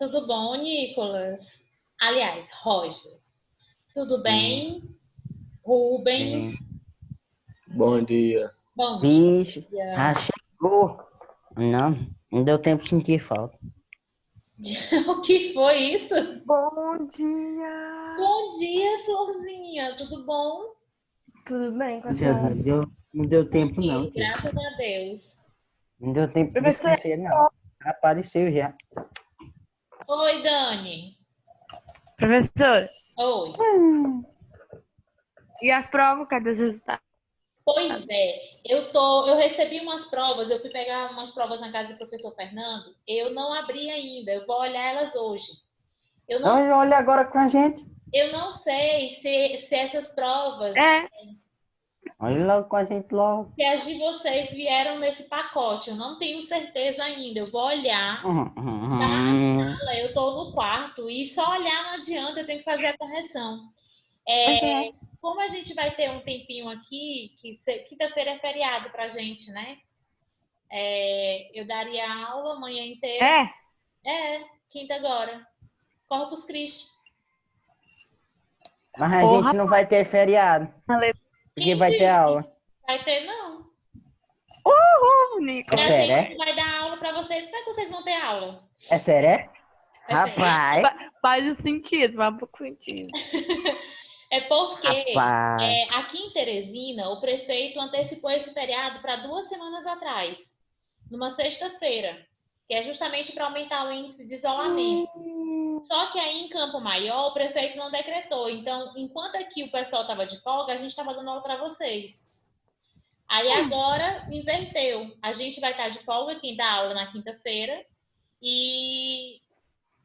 Tudo bom, Nicolas? Aliás, Roger. Tudo bem? Rubens? Sim. Bom dia. Bom Vixe, dia. já chegou. Não deu tempo de sentir falta. O que foi isso? Bom dia! Bom dia, Florzinha. Tudo bom? Tudo bem com a Tia, senhora? não deu tempo não, Aqui, tia. graças a Deus. Não deu tempo de Professora, esquecer, não. Apareceu já. Oi, Dani. professora, Oi. e as provas? Cadê os resultados? Pois é, eu recebi umas provas, eu fui pegar umas provas na casa do professor Fernando, eu não abri ainda, eu vou olhar elas hoje. Eu não, Olha agora com a gente. eu não sei se essas provas, É, Olha logo com a gente logo. se as de vocês vieram nesse pacote, eu não tenho certeza ainda, eu vou olhar. Eu estou no quarto e só olhar não adianta, eu tenho que fazer a correção. Pois é. Como a gente vai ter um tempinho aqui, quinta-feira é feriado pra gente, né? Eu daria aula amanhã inteira. Quinta agora. Corpus Christi. Mas a porra, gente não vai ter feriado, porque Quem vai ter disse? aula. Vai ter, não. É A Nicolas. sério, gente é? não vai dar aula pra vocês. Como é que vocês vão ter aula? É sério, é? É sério. Rapaz, Faz o sentido, faz um pouco sentido. É porque rapaz. aqui em Teresina, o prefeito antecipou esse feriado para 2 semanas atrás, numa sexta-feira, que é justamente para aumentar o índice de isolamento. Só que aí em Campo Maior, o prefeito não decretou. Então, enquanto aqui o pessoal estava de folga, a gente estava dando aula para vocês. Aí agora inverteu. A gente vai estar de folga, quem dá aula na quinta-feira, e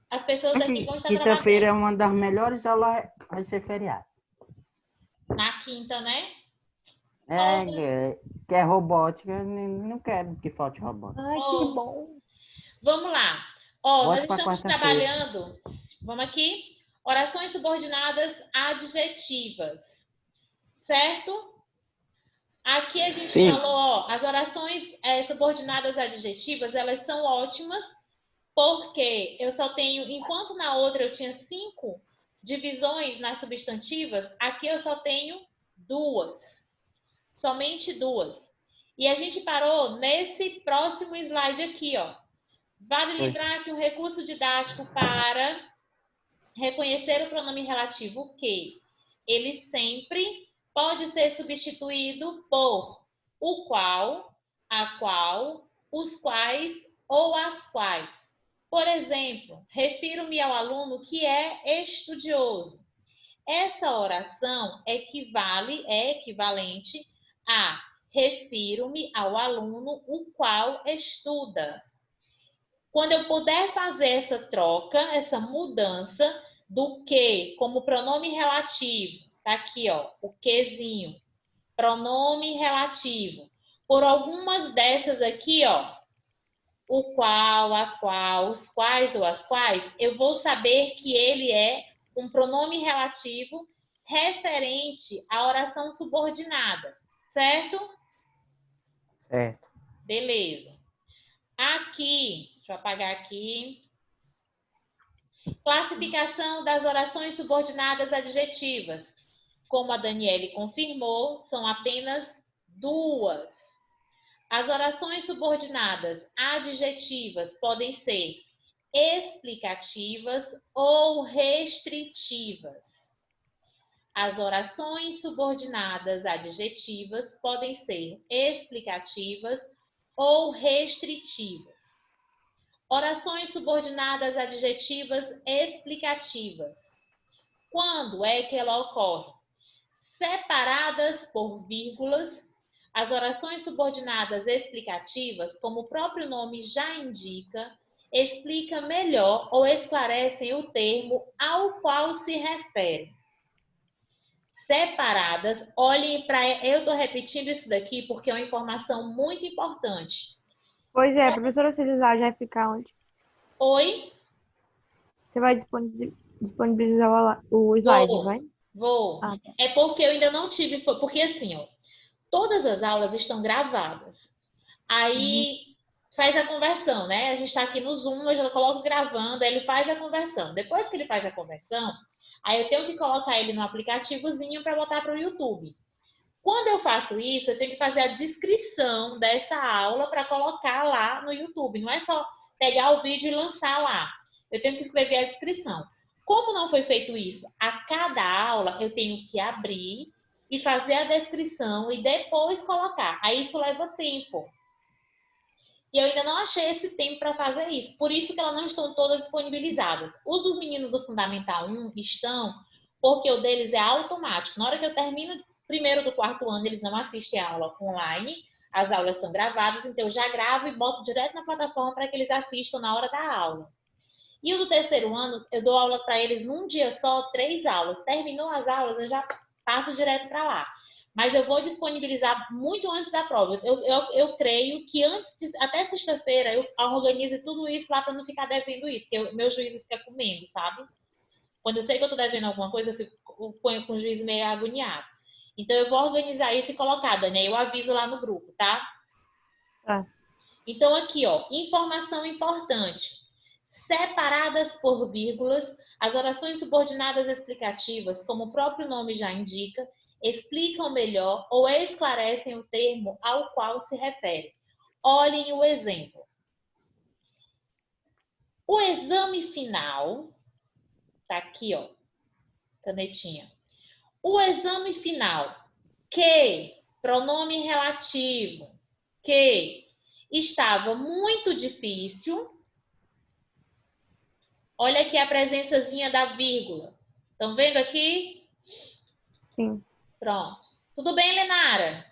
as pessoas aqui vão estar Quinta-feira é trabalhando uma das melhores aulas, vai ser feriado. na quinta, né? Que é robótica, não quero que falte robótica. Ai, que bom. Vamos lá. Nós Bote para estamos quarta-feira. trabalhando, vamos aqui, orações subordinadas adjetivas, certo? Aqui a gente Sim. falou, as orações subordinadas adjetivas, elas são ótimas, porque eu só tenho, enquanto na outra eu tinha 5 divisões nas substantivas, aqui eu só tenho 2, somente 2. E a gente parou nesse próximo slide aqui, ó. Vale lembrar que um recurso didático para reconhecer o pronome relativo que ele sempre pode ser substituído por o qual, a qual, os quais ou as quais. Por exemplo, refiro-me ao aluno que é estudioso. Essa oração é equivalente a refiro-me ao aluno o qual estuda. Quando eu puder fazer essa troca, essa mudança do que como pronome relativo, tá aqui, ó, o quezinho, pronome relativo. Por algumas dessas aqui, ó, o qual, a qual, os quais ou as quais, eu vou saber que ele é um pronome relativo referente à oração subordinada, certo? Certo. Beleza. Aqui, deixa eu apagar aqui. Classificação das orações subordinadas adjetivas. Como a Daniele confirmou, são apenas 2. As orações subordinadas adjetivas podem ser explicativas ou restritivas. As orações subordinadas adjetivas podem ser explicativas ou restritivas. Orações subordinadas adjetivas explicativas. Quando é que ela ocorre? Separadas por vírgulas, as orações subordinadas explicativas, como o próprio nome já indica, explica melhor ou esclarecem o termo ao qual se refere. Separadas, olhem para... Eu estou repetindo isso daqui porque é uma informação muito importante. Pois é, professora, se já vai ficar onde? Oi? Você vai disponibilizar o slide, vai? Vou. Ah, tá. É porque eu ainda não tive... Porque assim, ó, todas as aulas estão gravadas. Aí faz a conversão, né? A gente está aqui no Zoom, eu já coloco gravando, aí ele faz a conversão. Depois que ele faz a conversão, aí eu tenho que colocar ele no aplicativozinho para botar para o YouTube. Quando eu faço isso, eu tenho que fazer a descrição dessa aula para colocar lá no YouTube. Não é só pegar o vídeo e lançar lá. Eu tenho que escrever a descrição. Como não foi feito isso, a cada aula eu tenho que abrir e fazer a descrição e depois colocar. Aí isso leva tempo. E eu ainda não achei esse tempo para fazer isso. Por isso que elas não estão todas disponibilizadas. Os dos meninos do Fundamental 1 estão, porque o deles é automático. Na hora que eu termino primeiro do quarto ano, eles não assistem a aula online, as aulas são gravadas, então eu já gravo e boto direto na plataforma para que eles assistam na hora da aula. E o do terceiro ano, eu dou aula para eles num dia só, 3 aulas. Terminou as aulas, eu já passo direto para lá. Mas eu vou disponibilizar muito antes da prova. Eu creio que até sexta-feira eu organize tudo isso lá para não ficar devendo isso, porque meu juízo fica comendo, sabe? Quando eu sei que eu tô devendo alguma coisa, eu ponho com o juiz meio agoniado. Então eu vou organizar isso e colocar, Dani, eu aviso lá no grupo, tá? Tá. Então aqui, ó, informação importante. Separadas por vírgulas, as orações subordinadas explicativas, como o próprio nome já indica, explicam melhor ou esclarecem o termo ao qual se refere. Olhem o exemplo. O exame final, tá aqui, ó, canetinha. O exame final, que, pronome relativo, que estava muito difícil. Olha aqui a presençazinha da vírgula. Estão vendo aqui? Sim. Pronto. Tudo bem, Lenara?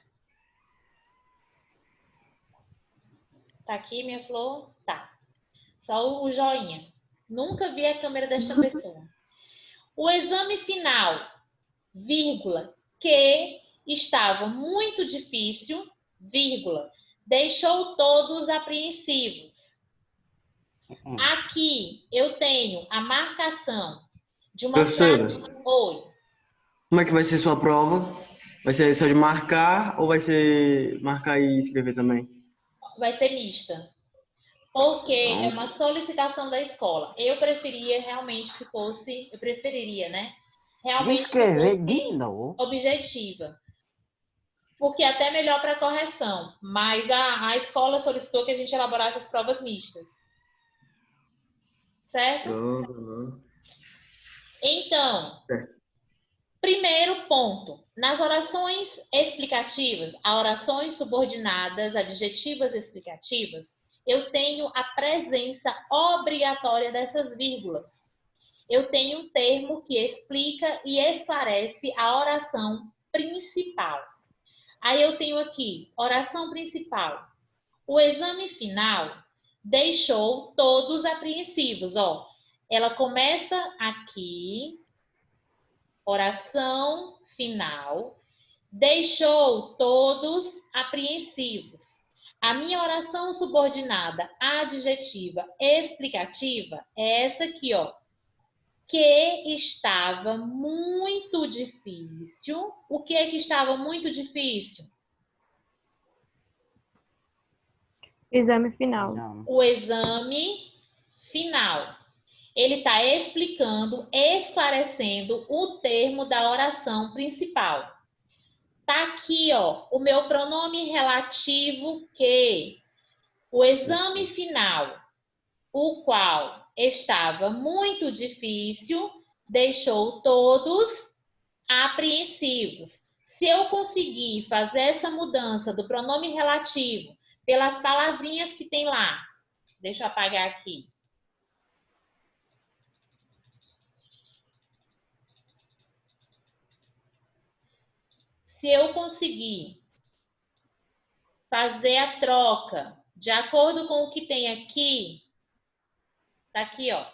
Tá aqui, minha flor? Tá. Só o joinha. Nunca vi a câmera desta pessoa. O exame final, vírgula, que estava muito difícil, vírgula, deixou todos apreensivos. Aqui eu tenho a marcação de uma Professora, frase. Oi. como é que vai ser sua prova? Vai ser só de marcar ou vai ser marcar e escrever também? Vai ser mista. Porque é uma solicitação da escola. Eu preferia realmente que fosse, eu preferiria, né? Realmente que Descrever de fosse novo. objetiva. Porque é até melhor para correção. Mas a escola solicitou que a gente elaborasse as provas mistas. Certo? Então, primeiro ponto. Nas orações explicativas, as orações subordinadas, adjetivas explicativas, eu tenho a presença obrigatória dessas vírgulas. Eu tenho um termo que explica e esclarece a oração principal. Aí eu tenho aqui, oração principal. O exame final deixou todos apreensivos, ó. Ela começa aqui, oração final, deixou todos apreensivos. A minha oração subordinada adjetiva explicativa é essa aqui, ó. Que estava muito difícil. O que é que estava muito difícil? Exame final. Não. O exame final. Ele está explicando, esclarecendo o termo da oração principal. Tá aqui, ó, o meu pronome relativo que. O exame final, o qual estava muito difícil, deixou todos apreensivos. Se eu conseguir fazer essa mudança do pronome relativo pelas palavrinhas que tem lá, deixa eu apagar aqui. Se eu conseguir fazer a troca de acordo com o que tem aqui, tá aqui, ó.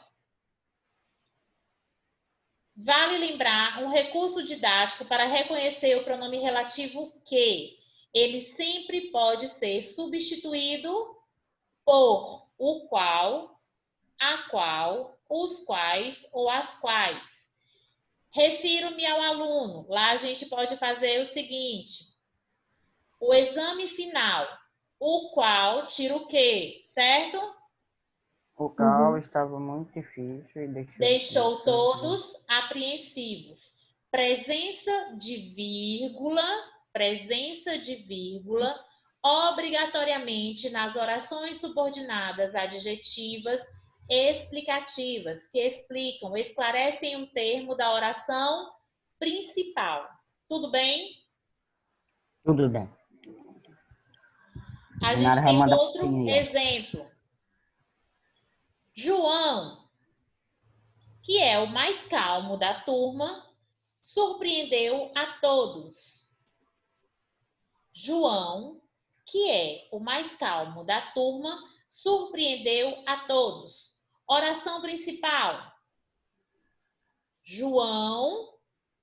Vale lembrar um recurso didático para reconhecer o pronome relativo que. Ele sempre pode ser substituído por o qual, a qual, os quais ou as quais. Refiro-me ao aluno. Lá a gente pode fazer o seguinte. O exame final, O qual tira o quê? Certo? O qual estava muito difícil e Deixou todos apreensivos. Presença de vírgula, obrigatoriamente nas orações subordinadas adjetivas explicativas, que explicam, esclarecem um termo da oração principal. Tudo bem? Tudo bem. A Nara gente vai tem mandar outro pra mim, ó. exemplo. João, que é o mais calmo da turma, surpreendeu a todos. João, que é o mais calmo da turma, surpreendeu a todos. Oração principal. João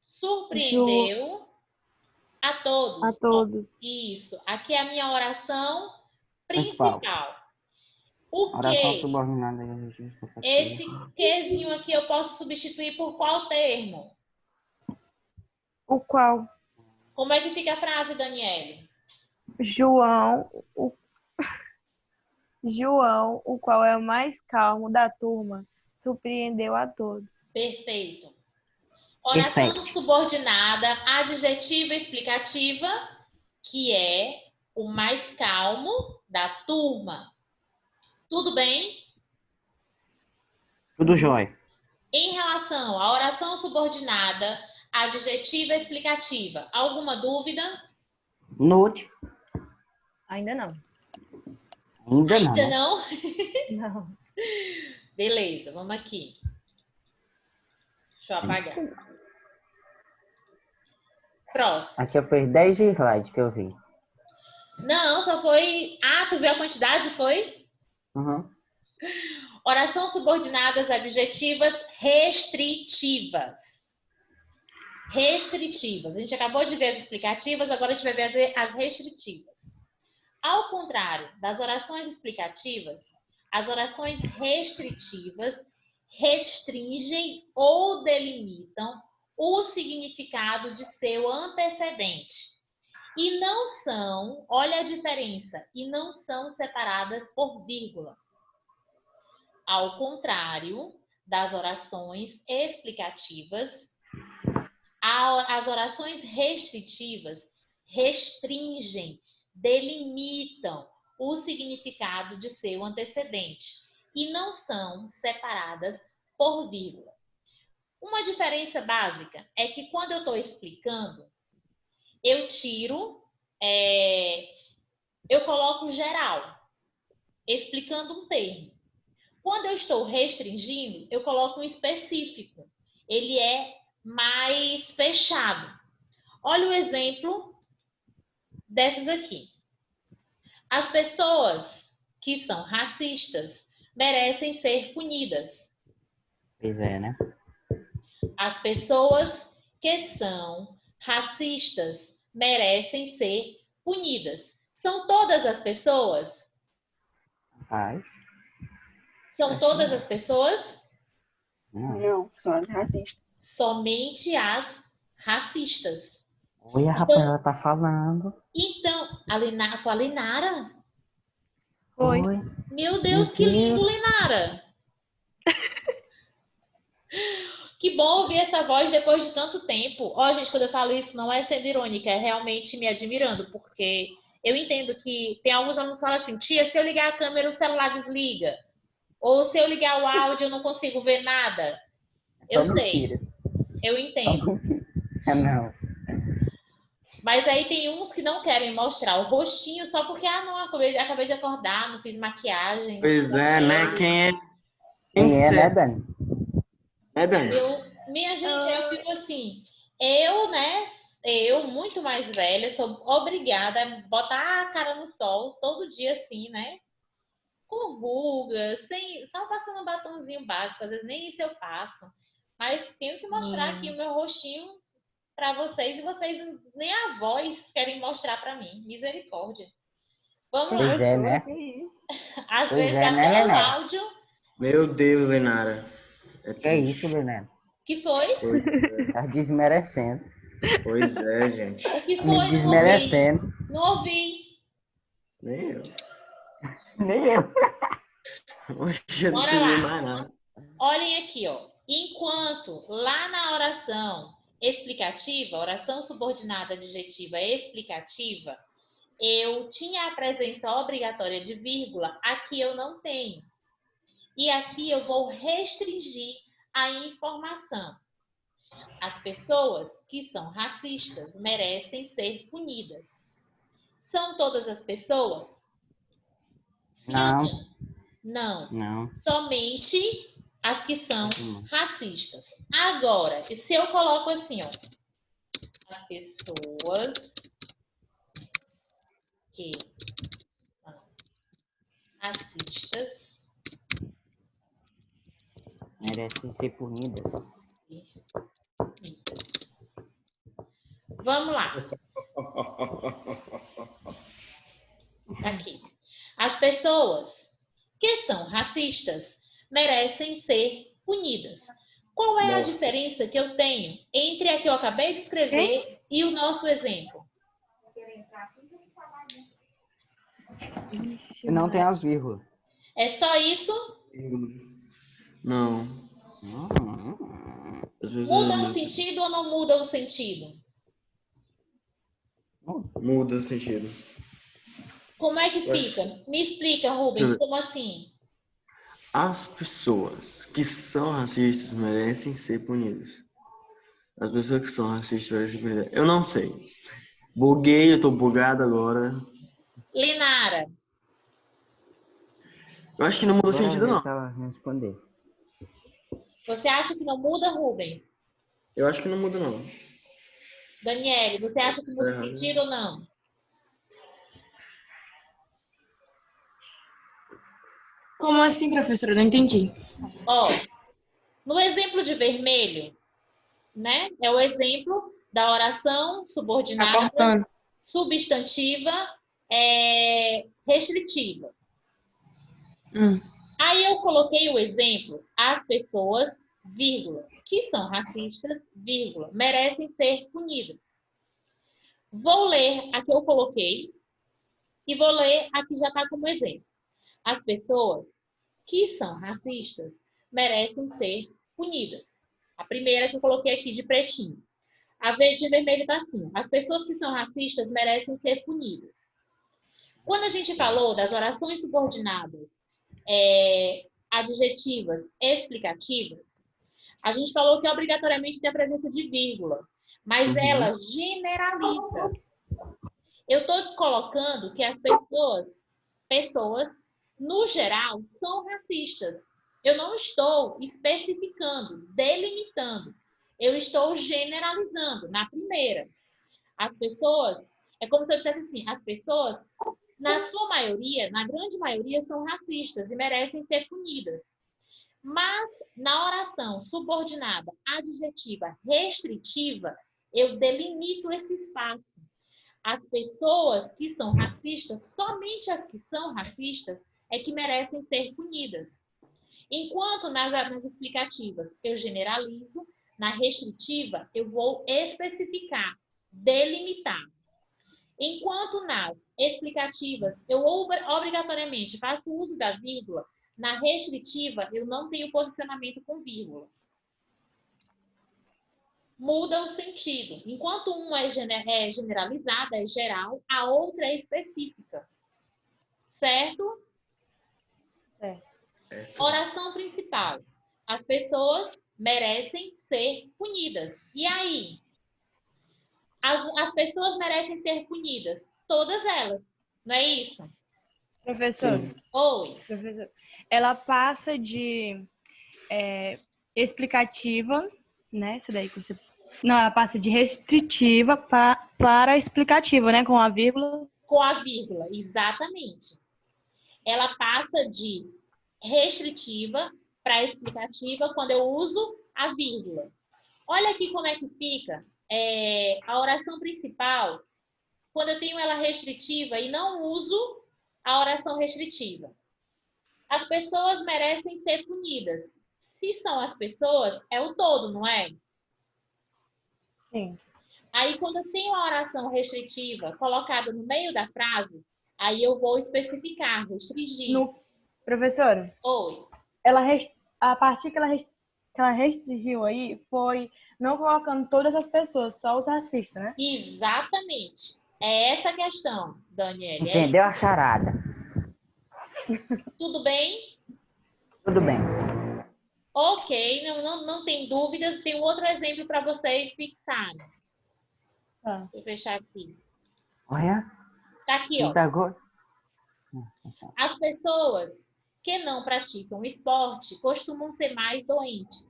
surpreendeu a todos. A todos. Isso. Aqui é a minha oração Principal. principal. O Oração que? subordinada. Esse quezinho aqui eu posso substituir por qual termo? O qual? Como é que fica a frase, Daniele? João, o qual é o mais calmo da turma, surpreendeu a todos. Perfeito. Oração subordinada, adjetiva explicativa, que é o mais calmo da turma. Tudo bem? Tudo jóia. Em relação à oração subordinada, adjetiva explicativa, alguma dúvida? Note. Ainda não. Ainda não. Ainda Né? não? Não. Beleza, vamos aqui. Deixa eu apagar. Próximo. A tia fez 10 slides que eu vi. Não, só foi... Ah, tu viu a quantidade? Foi? Uhum. Oração subordinadas adjetivas restritivas. Restritivas. A gente acabou de ver as explicativas, agora a gente vai ver as restritivas. Ao contrário das orações explicativas, as orações restritivas restringem ou delimitam o significado de seu antecedente. E não são, olha a diferença, e não são separadas por vírgula. Ao contrário das orações explicativas, as orações restritivas restringem, delimitam o significado de seu antecedente e não são separadas por vírgula. Uma diferença básica é que quando eu estou explicando, eu tiro, eu coloco geral, explicando um termo. Quando eu estou restringindo, eu coloco um específico. Ele é mais fechado. Olha o exemplo dessas aqui. As pessoas que são racistas merecem ser punidas. Pois é, né? As pessoas que são racistas merecem ser punidas. São todas as pessoas? Faz. São todas as pessoas? Não, só as racistas. Somente as racistas. Oi, a Rafaela tá falando. Então, foi a Linara? Foi. Oi. Meu Deus, que lindo, Linara! Que bom ouvir essa voz depois de tanto tempo. Ó, gente, quando eu falo isso, não é sendo irônica, é realmente me admirando, porque eu entendo que tem alguns alunos que falam assim, tia, se eu ligar a câmera, o celular desliga. Ou se eu ligar o áudio, eu não consigo ver nada. Eu sei. Eu entendo. Não. Mas aí tem uns que não querem mostrar o rostinho só porque, não, acabei de acordar, não fiz maquiagem. Pois é, né? Quem Quem é, ser? né, Dani? É, Dani? Minha gente, eu fico assim, eu, muito mais velha, sou obrigada a botar a cara no sol todo dia assim, né? Com rugas, só passando um batonzinho básico, às vezes nem isso eu passo. Mas tenho que mostrar aqui o meu rostinho para vocês e vocês nem a voz querem mostrar para mim. Misericórdia. Vamos lá. Pois é, né? Às Pois vezes é, né, até o Lenara? áudio. Meu Deus, Lenara. Que isso, Lenara? Que foi? Tá desmerecendo. Pois é, gente. O que Me foi? desmerecendo. Não ouvi. Nem eu. Nem eu. Hoje eu não Bora entendi lá. mais nada. Olhem aqui, ó. Enquanto lá na oração explicativa, oração subordinada adjetiva explicativa, eu tinha a presença obrigatória de vírgula, aqui eu não tenho. E aqui eu vou restringir a informação. As pessoas que são racistas merecem ser punidas. São todas as pessoas? Sim Não. ou não? Não. Não. Somente as que são racistas. Agora, se eu coloco assim, ó, as pessoas que são racistas Merecem ser punidas. Vamos lá. Aqui. As pessoas que são racistas merecem ser punidas. Qual é a diferença que eu tenho entre a que eu acabei de escrever e o nosso exemplo? Não tem as vírgulas. É só isso? Não. Às vezes Muda o sentido ou não muda o sentido? muda o sentido. Como é que fica? Me explica, Rubens, como assim? As pessoas que são racistas merecem ser punidas. As pessoas que são racistas merecem ser punidas. Eu não sei. Buguei, eu tô bugado agora. Lenara, Eu acho que não muda o sentido, não. Responder. você acha que não muda, Rubens? Eu acho que não muda, não. Daniele, você acha que muda o sentido ou não? Como assim, professora? Eu não entendi. Ó, no exemplo de vermelho, né? É o exemplo da oração Tá subordinada, cortando. substantiva, restritiva. Hum. Aí eu coloquei o exemplo, as pessoas, vírgula, que são racistas, vírgula, merecem ser punidas. Vou ler a que eu coloquei e vou ler a que já está como exemplo. As pessoas que são racistas merecem ser punidas. A primeira que eu coloquei aqui de pretinho. A verde e vermelho está assim. As pessoas que são racistas merecem ser punidas. Quando a gente falou das orações subordinadas adjetivas explicativas, a gente falou que obrigatoriamente tem a presença de vírgula, mas ela generaliza. Eu estou colocando que as pessoas, no geral, são racistas. Eu não estou especificando, delimitando. Eu estou generalizando na primeira. As pessoas, é como se eu dissesse assim, as pessoas, na sua maioria, na grande maioria, são racistas e merecem ser punidas. Mas, na oração subordinada, adjetiva, restritiva, eu delimito esse espaço. As pessoas que são racistas, somente as que são racistas, é que merecem ser punidas. Enquanto nas explicativas eu generalizo, na restritiva eu vou especificar, delimitar. Enquanto nas explicativas eu obrigatoriamente faço uso da vírgula, na restritiva eu não tenho posicionamento com vírgula. Muda o sentido. Enquanto uma é generalizada, é geral, a outra é específica. Certo? Certo. Oração principal. As pessoas merecem ser punidas. E aí? As pessoas merecem ser punidas. Todas elas. Não é isso? Professor, Oi. professor, ela passa de explicativa, né? Isso daí que você... Não, ela passa de restritiva para explicativa, né? Com a vírgula. Com a vírgula, exatamente. Ela passa de restritiva para explicativa quando eu uso a vírgula. Olha aqui como é que fica a oração principal quando eu tenho ela restritiva e não uso a oração restritiva. As pessoas merecem ser punidas. Se são as pessoas, é o todo, não é? Sim. Aí, quando eu tenho a oração restritiva colocada no meio da frase, Aí eu vou especificar, restringir. Professora, Oi. a partir que ela restringiu aí foi não colocando todas as pessoas, só os racistas, né? Exatamente. É essa a questão, Daniele. É Entendeu a charada? tudo bem? Tudo bem. Ok, não tem dúvidas. Tem um outro exemplo para vocês fixarem. Tá. Deixa eu fechar aqui. Olha, Tá aqui, ó. ainda agora. As pessoas que não praticam esporte costumam ser mais doentes.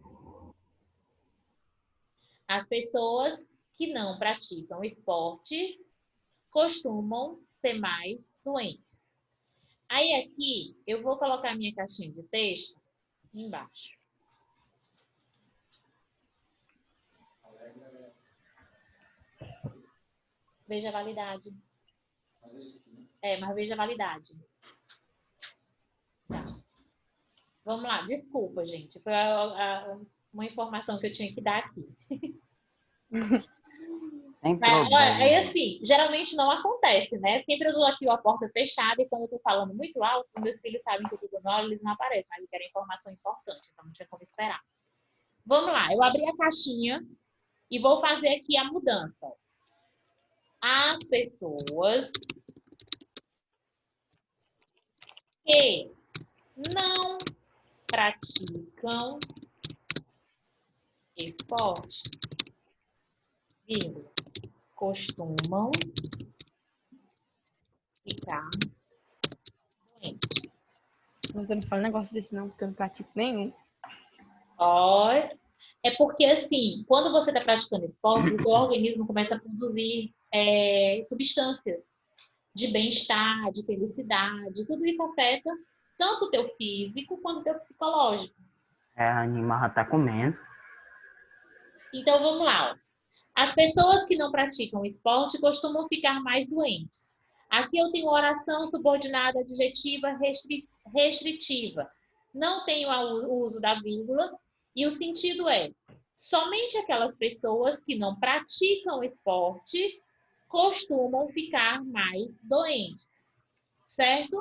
As pessoas que não praticam esportes costumam ser mais doentes. Aí aqui eu vou colocar minha caixinha de texto embaixo. Veja a validade. Mas veja a validade. Tá. Vamos lá. Desculpa, gente. Foi uma informação que eu tinha que dar aqui. Sem Aí, problema. assim, geralmente não acontece, né? Sempre eu dou aqui a porta fechada e quando eu tô falando muito alto, os meus filhos sabem que eu tô dando aula, eles não aparecem, mas eu quero informação importante, então não tinha como esperar. Vamos lá, eu abri a caixinha e vou fazer aqui a mudança. As pessoas que não praticam esporte, vírgula, costumam ficar doentes. Você não fala um negócio desse não, porque eu não pratico nenhum. Ó, é porque, assim, quando você está praticando esporte, o seu organismo começa a produzir substâncias de bem-estar, de felicidade. Tudo isso afeta tanto o teu físico quanto o teu psicológico. A animal já tá comendo. Então, vamos lá. Ó. As pessoas que não praticam esporte costumam ficar mais doentes. Aqui eu tenho oração subordinada adjetiva restritiva. Não tenho o uso da vírgula. E o sentido é, somente aquelas pessoas que não praticam esporte costumam ficar mais doentes. Certo?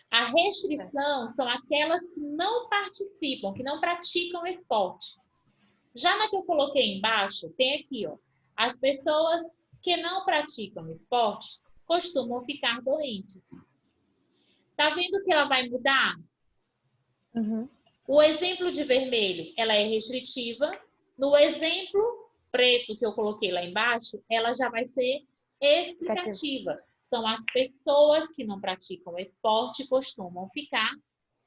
A restrição são aquelas que não participam, que não praticam esporte. Já na que eu coloquei embaixo, tem aqui, ó. As pessoas que não praticam esporte costumam ficar doentes. Tá vendo que ela vai mudar? Uhum. O exemplo de vermelho, ela é restritiva. No exemplo preto que eu coloquei lá embaixo, ela já vai ser explicativa. São as pessoas que não praticam esporte costumam ficar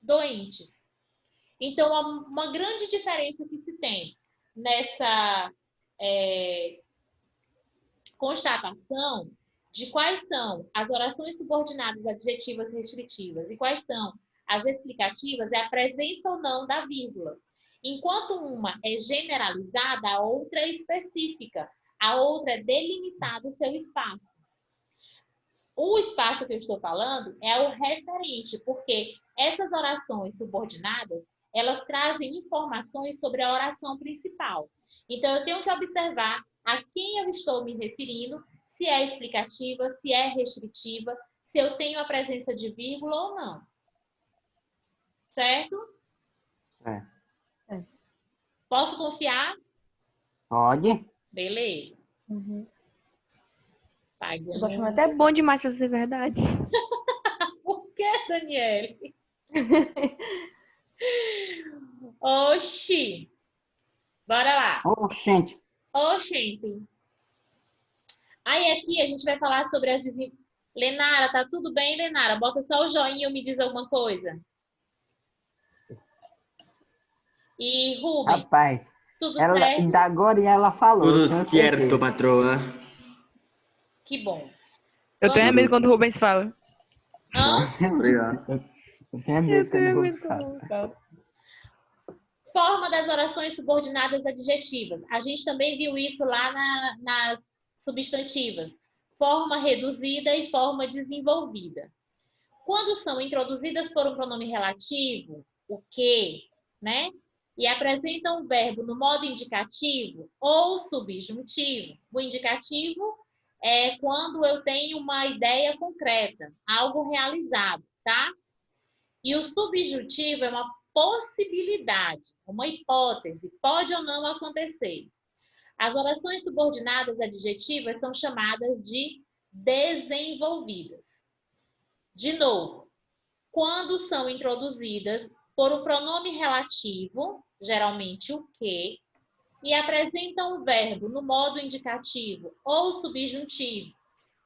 doentes. Então, uma grande diferença que se tem nessa constatação de quais são as orações subordinadas adjetivas restritivas e quais são as explicativas é a presença ou não da vírgula. Enquanto uma é generalizada, a outra é específica. A outra é delimitado o seu espaço. O espaço que eu estou falando é o referente, porque essas orações subordinadas, elas trazem informações sobre a oração principal. Então, eu tenho que observar a quem eu estou me referindo, se é explicativa, se é restritiva, se eu tenho a presença de vírgula ou não. Certo? É. Posso confiar? Pode? Beleza. Uhum. Pagando. Eu tô achando até bom demais pra ser verdade. Por que, Daniele? Oxi! Bora lá. Oxente. Oxente. Aí aqui a gente vai falar sobre as... Lenara, tá tudo bem, Lenara? Bota só o joinha ou me diz alguma coisa. E Rubem, Rapaz, tudo ela, certo? da agora ela falou. Tudo eu tenho certo, certeza. patroa. Que bom. Eu tenho Vamos- medo quando o Rubens fala. Hã? Obrigado. Eu tenho medo quando eu vou falar. Forma das orações subordinadas adjetivas. A gente também viu isso lá nas substantivas. Forma reduzida e forma desenvolvida. Quando são introduzidas por um pronome relativo, o que, né? E apresentam o verbo no modo indicativo ou subjuntivo. O indicativo é quando eu tenho uma ideia concreta, algo realizado, tá? E o subjuntivo é uma possibilidade, uma hipótese, pode ou não acontecer. As orações subordinadas adjetivas são chamadas de desenvolvidas. De novo, quando são introduzidas por um pronome relativo, geralmente o que, e apresentam o verbo no modo indicativo ou subjuntivo,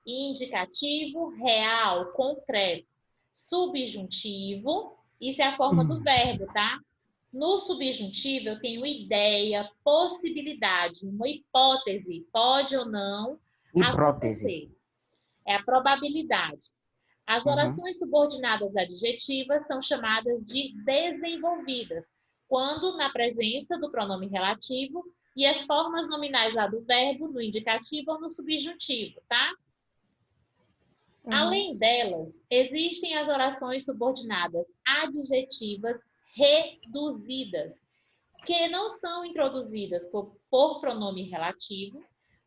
indicativo, real, concreto, subjuntivo, isso é a forma do verbo, tá? No subjuntivo, eu tenho ideia, possibilidade, uma hipótese, pode ou não Hipótese. acontecer. É a probabilidade. As Uhum. orações subordinadas adjetivas são chamadas de desenvolvidas, quando na presença do pronome relativo e as formas nominais lá do verbo no indicativo ou no subjuntivo, tá? Além delas, existem as orações subordinadas adjetivas reduzidas, que não são introduzidas por pronome relativo,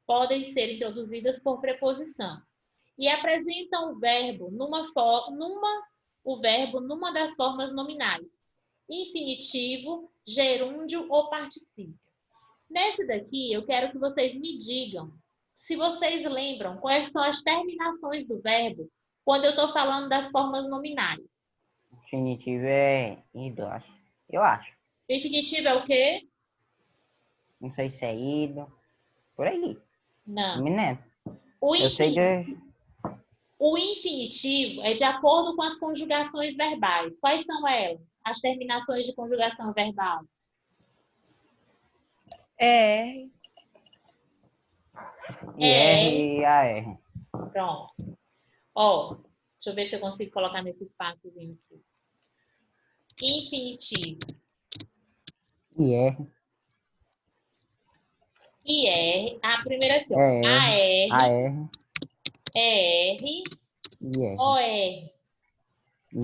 podem ser introduzidas por preposição e apresentam o verbo numa das formas nominais, infinitivo, gerúndio ou particípio. Nesse daqui, eu quero que vocês me digam se vocês lembram quais são as terminações do verbo quando eu estou falando das formas nominais. Infinitivo é ido, acho. Eu acho. O infinitivo é o quê? Não sei se é ido. Por aí. Não. Não me lembro. O Eu sei de... O infinitivo é de acordo com as conjugações verbais. Quais são elas? As terminações de conjugação verbal. É. IR e AR. Pronto. Ó, deixa eu ver se eu consigo colocar nesse espaçozinho aqui. Infinitivo. IR. IR. A primeira aqui, ó. ER. AR. AR. ER. IR. OR.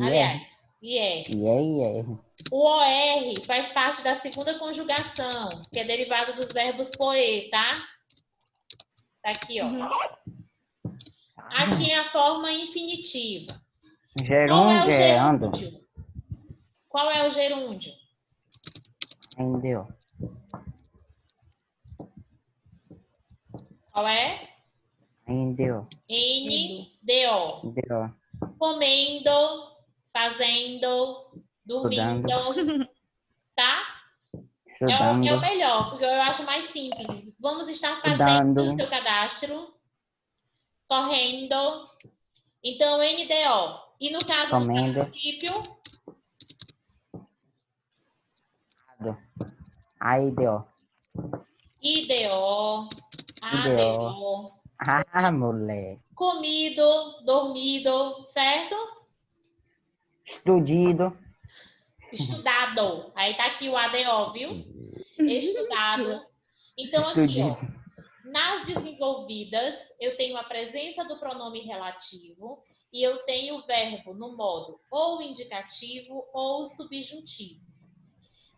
Aliás, IR. IR. O OR faz parte da segunda conjugação, que é derivado dos verbos poer, tá? Tá aqui, ó. Aqui é a forma infinitiva. Qual é o Gerúndio. gerúndio? Qual é o gerúndio? Entendeu? Qual é? Entendeu? NDO. Entendeu? Comendo, fazendo, dormindo, tá? É o Estudando. melhor, porque eu acho mais simples. Vamos estar fazendo Estudando. o seu cadastro, correndo. Então, NDO. E no caso Comendo. do particípio, AIDO. IDO, ADO. Ah, moleque. Comido, dormido, certo? Estudido. Estudado. Aí tá aqui o ADO, viu? Estudado. Então, aqui, Estudido. ó. Nas desenvolvidas, eu tenho a presença do pronome relativo e eu tenho o verbo no modo ou indicativo ou subjuntivo.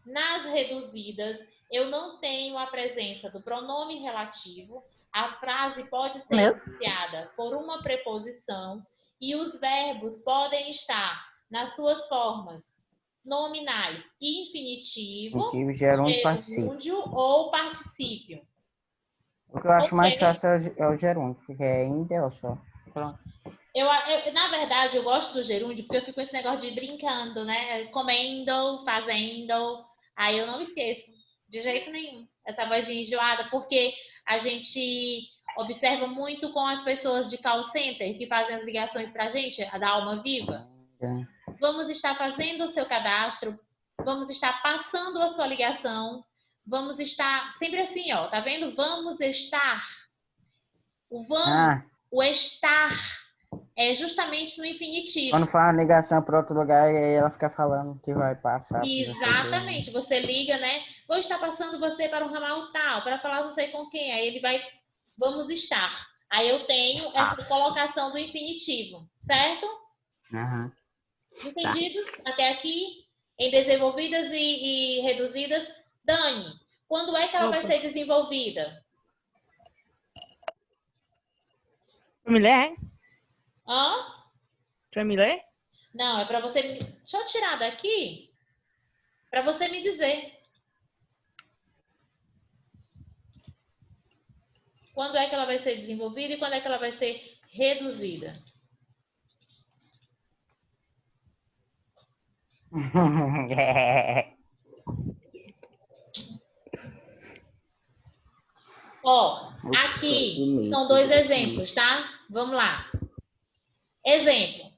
Nas reduzidas, eu não tenho a presença do pronome relativo, a frase pode ser iniciada por uma preposição e os verbos podem estar nas suas formas nominais infinitivo, Infinitivo, gerúndio, particípio. gerúndio ou particípio. O que eu acho mais Ok. fácil é o gerúndio, porque é INDEO só. Pronto. Na verdade, eu gosto do gerúndio porque eu fico com esse negócio de brincando, né? Comendo, fazendo. Aí eu não esqueço, de jeito nenhum, essa vozinha enjoada, porque a gente observa muito com as pessoas de call center que fazem as ligações pra gente, a da Alma Viva. Vamos estar fazendo o seu cadastro, vamos estar passando a sua ligação, vamos estar sempre assim, ó, tá vendo? Vamos estar. O vamos, o estar é justamente no infinitivo. Quando faz uma ligação para outro lugar, aí ela fica falando que vai passar. Exatamente. Você liga, né? Vou estar passando você para um ramal tal, para falar não sei com quem. Aí ele vai, vamos estar. Aí eu tenho essa colocação do infinitivo, certo? Uhum. Entendidos até aqui? Em desenvolvidas e reduzidas. Dani, quando é que ela vai ser desenvolvida? Pra me ler? Hã? Pra me ler? Não, é para você... Deixa eu tirar daqui para você me dizer. Quando é que ela vai ser desenvolvida e quando é que ela vai ser reduzida? Ó, aqui são dois exemplos, tá? Vamos lá. Exemplo.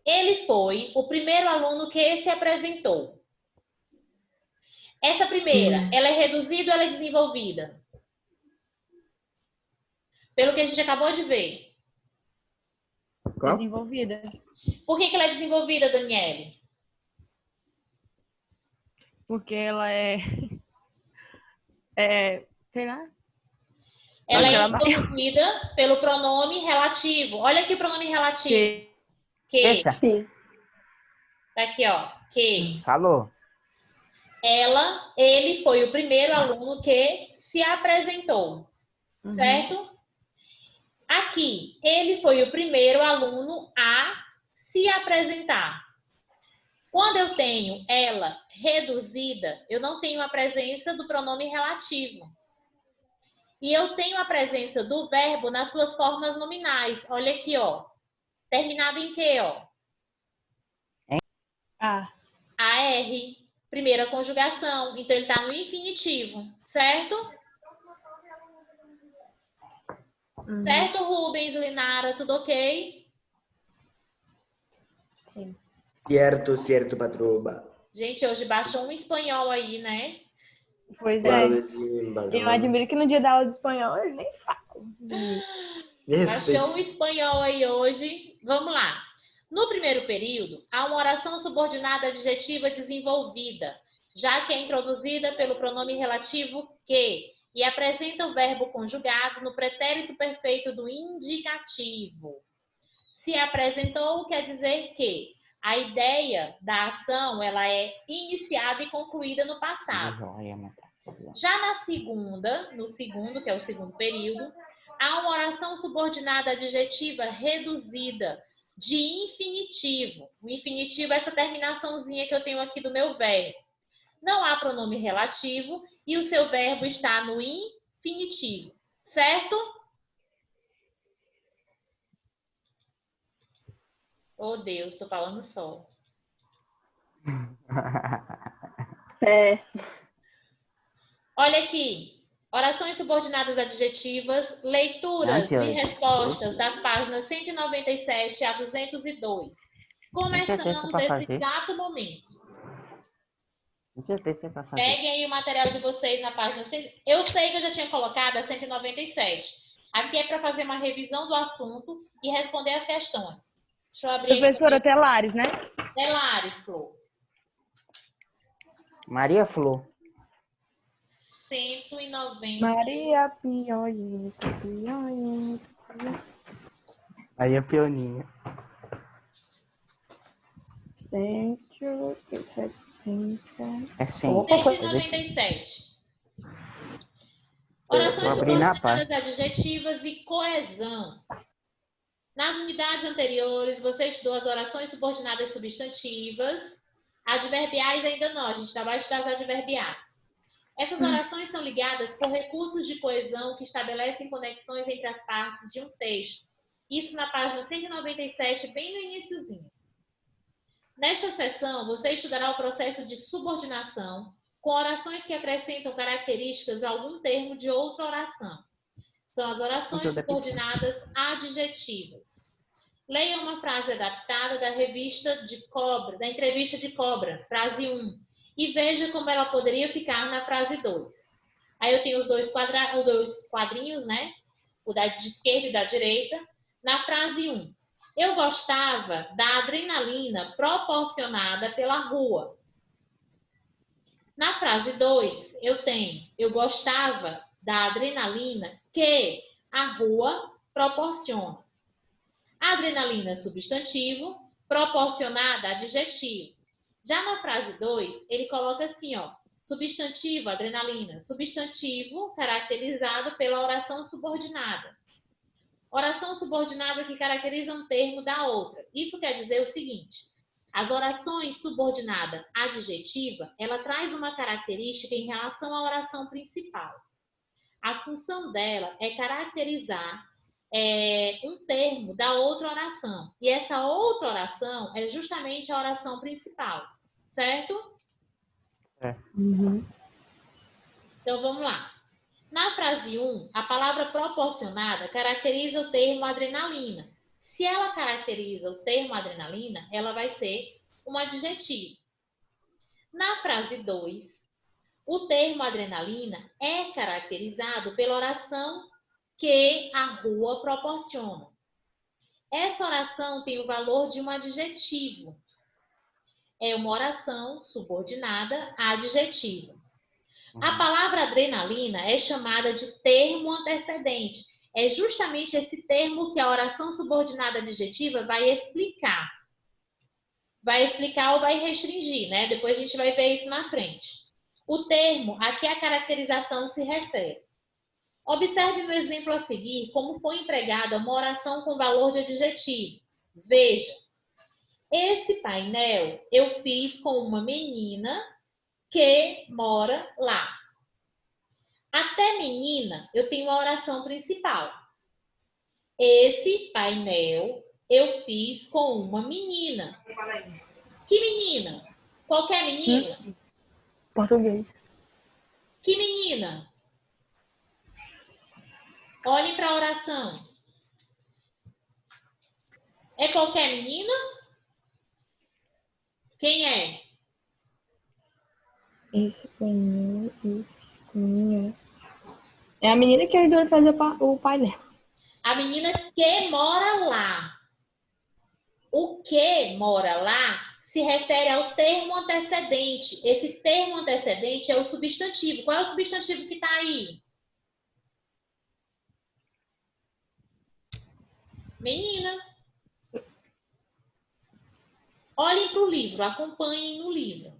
Ele foi o primeiro aluno que se apresentou. Essa primeira, ela é reduzida ou ela é desenvolvida? Pelo que a gente acabou de ver. Qual? Desenvolvida. Por que ela é desenvolvida, Daniele? Porque ela sei lá. Ela é Ela- introduzida pelo pronome relativo. Olha aqui o pronome relativo. Que. Essa, Tá aqui, ó. Que. falou. Ele foi o primeiro aluno que se apresentou. Uhum. Certo? Aqui, ele foi o primeiro aluno a se apresentar. Quando eu tenho ela reduzida, eu não tenho a presença do pronome relativo. E eu tenho a presença do verbo nas suas formas nominais. Olha aqui, ó. Terminado em quê, ó? Ah, AR. Primeira conjugação. Então, ele está no infinitivo. Certo? Certo, Rubens, Linara? Tudo ok? Certo, patroa. Gente, hoje baixou um espanhol aí, né? pois Claro é. que sim, patroa. Eu admiro que no dia da aula de espanhol eu nem falo. Baixou um espanhol aí hoje. Vamos lá. No primeiro período, há uma oração subordinada adjetiva desenvolvida, já que é introduzida pelo pronome relativo que e apresenta o verbo conjugado no pretérito perfeito do indicativo. Se apresentou quer dizer que a ideia da ação ela é iniciada e concluída no passado. Já no segundo, que é o segundo período, há uma oração subordinada adjetiva reduzida de infinitivo. O infinitivo é essa terminaçãozinha que eu tenho aqui do meu verbo. Não há pronome relativo e o seu verbo está no infinitivo, certo? Oh, Deus, estou falando só. Olha aqui. Orações subordinadas adjetivas, leituras e respostas das páginas 197 a 202. Começando nesse exato momento. Peguem aí o material de vocês na página 100. Eu sei que eu já tinha colocado a 197. Aqui é para fazer uma revisão do assunto e responder as questões. Deixa eu abrir. Professora Telares, né? Telares, Flor. Maria Flor. 190. Maria Pionita, Pionita. Maria Pioninha. 170. É 197. Orações subordinadas adjetivas e coesão. Nas unidades anteriores, você estudou as orações subordinadas substantivas. Adverbiais ainda não, a gente está abaixo das adverbiais. Essas orações são ligadas por recursos de coesão que estabelecem conexões entre as partes de um texto. Isso na página 197, bem no iniciozinho. Nesta seção, você estudará o processo de subordinação com orações que acrescentam características a algum termo de outra oração. São as orações subordinadas adjetivas. Leia uma frase adaptada da entrevista de Cobra, frase 1, e veja como ela poderia ficar na frase 2. Aí eu tenho os dois quadrinhos, né? O da esquerda e da direita. Na frase 1, eu gostava da adrenalina proporcionada pela rua. Na frase 2, eu gostava da adrenalina que a rua proporciona. A adrenalina é substantivo, proporcionada adjetivo. Já na frase 2, ele coloca assim, ó, substantivo, adrenalina, substantivo caracterizado pela oração subordinada. Oração subordinada que caracteriza um termo da outra. Isso quer dizer o seguinte: as orações subordinada adjetiva, ela traz uma característica em relação à oração principal. A função dela é caracterizar um termo da outra oração. E essa outra oração é justamente a oração principal, certo? Uhum. Então vamos lá. Na frase 1, a palavra proporcionada caracteriza o termo adrenalina. Se ela caracteriza o termo adrenalina, ela vai ser um adjetivo. Na frase 2, o termo adrenalina é caracterizado pela oração que a rua proporciona. Essa oração tem o valor de um adjetivo. É uma oração subordinada a adjetivo. A palavra adrenalina é chamada de termo antecedente. É justamente esse termo que a oração subordinada adjetiva vai explicar. Vai explicar ou vai restringir, né? Depois a gente vai ver isso na frente. O termo a que a caracterização se refere. Observe no exemplo a seguir como foi empregada uma oração com valor de adjetivo. Veja, esse painel eu fiz com uma menina que mora lá. Até menina, eu tenho a oração principal. Esse painel eu fiz com uma menina. Que menina? Qualquer menina? Português. Que menina? Olhe para a oração. É qualquer menina? Quem é? Esse painel, esse painel. É a menina que ajudou a fazer o painel. A menina que mora lá. O que mora lá se refere ao termo antecedente. Esse termo antecedente é o substantivo. Qual é o substantivo que está aí? Menina. Olhem para o livro, acompanhem no livro.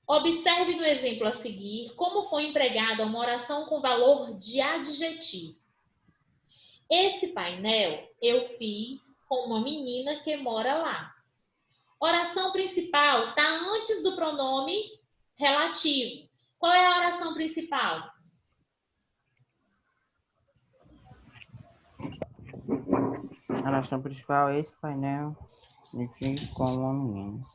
Observe no exemplo a seguir como foi empregada uma oração com valor de adjetivo. Esse painel eu fiz com uma menina que mora lá. Oração principal está antes do pronome relativo. Qual é a oração principal? A oração principal é esse painel de fiz com uma menina.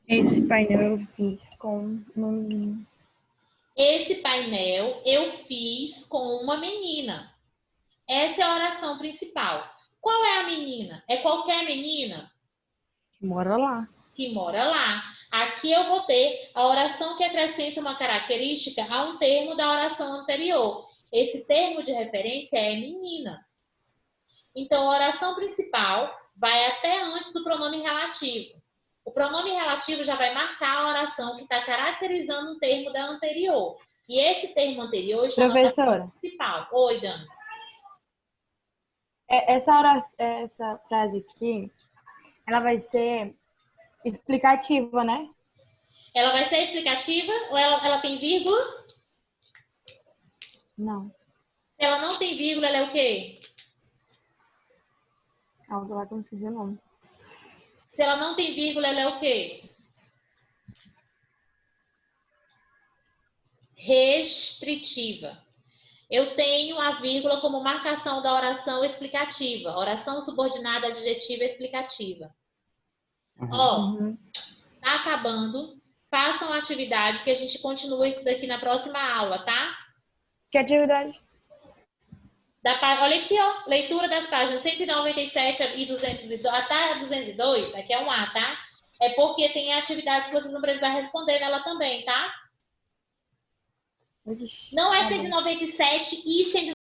Esse painel eu fiz com uma menina. Esse painel eu fiz com uma menina. Essa é a oração principal. Qual é a menina? É qualquer menina Que mora lá. que mora lá. Aqui eu vou ter a oração que acrescenta uma característica a um termo da oração anterior. Esse termo de referência é menina. Então, a oração principal vai até antes do pronome relativo. O pronome relativo já vai marcar a oração que está caracterizando um termo da anterior. E esse termo anterior chama Professora, principal. Oi, Dani. essa frase aqui, ela vai ser explicativa, né? Ela vai ser explicativa ou ela tem vírgula? Não. Se ela não tem vírgula, ela é o quê? Algo lá que eu não sei o nome. Se ela não tem vírgula, ela é o quê? Restritiva. Eu tenho a vírgula como marcação da oração explicativa. Oração subordinada adjetiva explicativa. Ó, tá acabando. Façam a atividade que a gente continua isso daqui na próxima aula, tá? Que atividade? Olha aqui, ó. Leitura das páginas 197 e 202 até 202. Aqui é um A, tá? É porque tem atividades que vocês vão precisar responder nela também, tá? Não é 197 e 102.